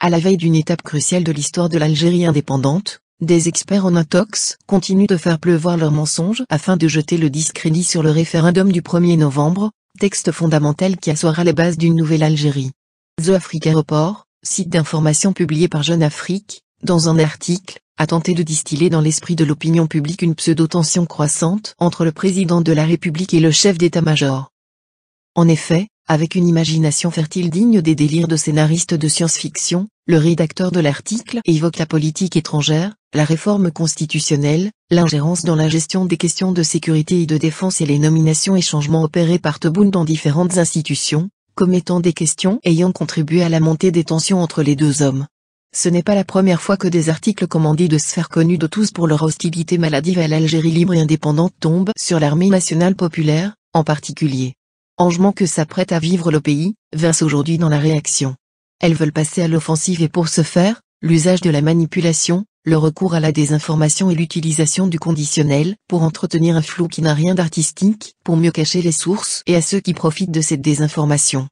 À la veille d'une étape cruciale de l'histoire de l'Algérie indépendante, des experts en intox continuent de faire pleuvoir leurs mensonges afin de jeter le discrédit sur le référendum du 1er novembre, texte fondamental qui assoira les bases d'une nouvelle Algérie. The Africa Report, site d'information publié par Jeune Afrique, dans un article, a tenté de distiller dans l'esprit de l'opinion publique une pseudo-tension croissante entre le président de la République et le chef d'état-major. En effet, avec une imagination fertile digne des délires de scénaristes de science-fiction, le rédacteur de l'article évoque la politique étrangère, la réforme constitutionnelle, l'ingérence dans la gestion des questions de sécurité et de défense et les nominations et changements opérés par Tebboune dans différentes institutions, comme étant des questions ayant contribué à la montée des tensions entre les deux hommes. Ce n'est pas la première fois que des articles commandés de sphères connues de tous pour leur hostilité maladive à l'Algérie libre et indépendante tombent sur l'armée nationale populaire, en particulier. Engement que s'apprête à vivre le pays, verse aujourd'hui dans la réaction. Elles veulent passer à l'offensive et pour ce faire, l'usage de la manipulation, le recours à la désinformation et l'utilisation du conditionnel pour entretenir un flou qui n'a rien d'artistique, pour mieux cacher les sources et à ceux qui profitent de cette désinformation.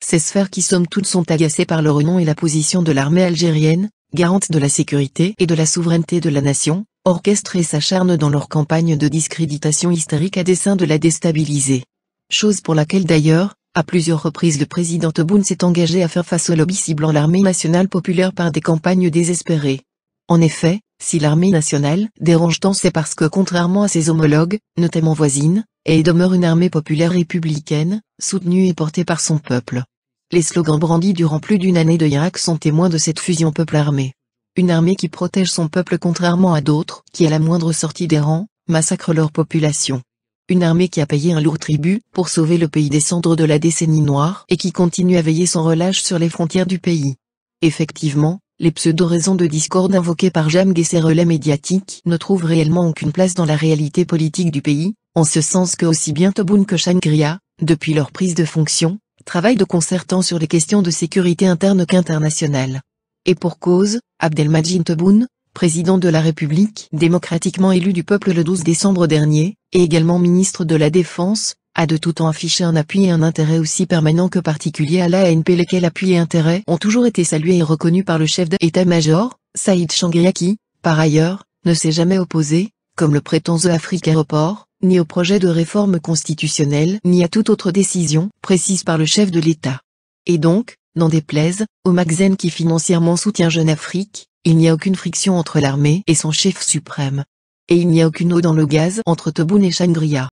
Ces sphères qui somme toute sont agacées par le renom et la position de l'armée algérienne, garante de la sécurité et de la souveraineté de la nation, orchestrent et s'acharnent dans leur campagne de discréditation hystérique à dessein de la déstabiliser. Chose pour laquelle d'ailleurs, à plusieurs reprises le président Tebboune s'est engagé à faire face au lobby ciblant l'armée nationale populaire par des campagnes désespérées. En effet, si l'armée nationale dérange tant c'est parce que contrairement à ses homologues, notamment voisines, elle demeure une armée populaire républicaine, soutenue et portée par son peuple. Les slogans brandis durant plus d'une année de Irak sont témoins de cette fusion peuple-armée. Une armée qui protège son peuple contrairement à d'autres, qui à la moindre sortie des rangs, massacrent leur population. Une armée qui a payé un lourd tribut pour sauver le pays des cendres de la décennie noire et qui continue à veiller sans relâche sur les frontières du pays. Effectivement, les pseudo-raisons de discorde invoquées par Jamg et ses relais médiatiques ne trouvent réellement aucune place dans la réalité politique du pays, en ce sens que aussi bien Tebboune que Changria, depuis leur prise de fonction, travaillent de concert tant sur les questions de sécurité interne qu'internationale. Et pour cause, Abdelmadjid Tebboune, président de la République démocratiquement élu du peuple le 12 décembre dernier, et également ministre de la Défense, a de tout temps affiché un appui et un intérêt aussi permanent que particulier à l'ANP lesquels appui et intérêt ont toujours été salués et reconnus par le chef d'état-major, Saïd Changria qui, par ailleurs, ne s'est jamais opposé, comme le prétend The Africa Report, ni au projet de réforme constitutionnelle ni à toute autre décision précise par le chef de l'État. Et donc, n'en déplaise au Magzen qui financièrement soutient Jeune Afrique, il n'y a aucune friction entre l'armée et son chef suprême. Et il n'y a aucune eau dans le gaz entre Tebboune et Changria.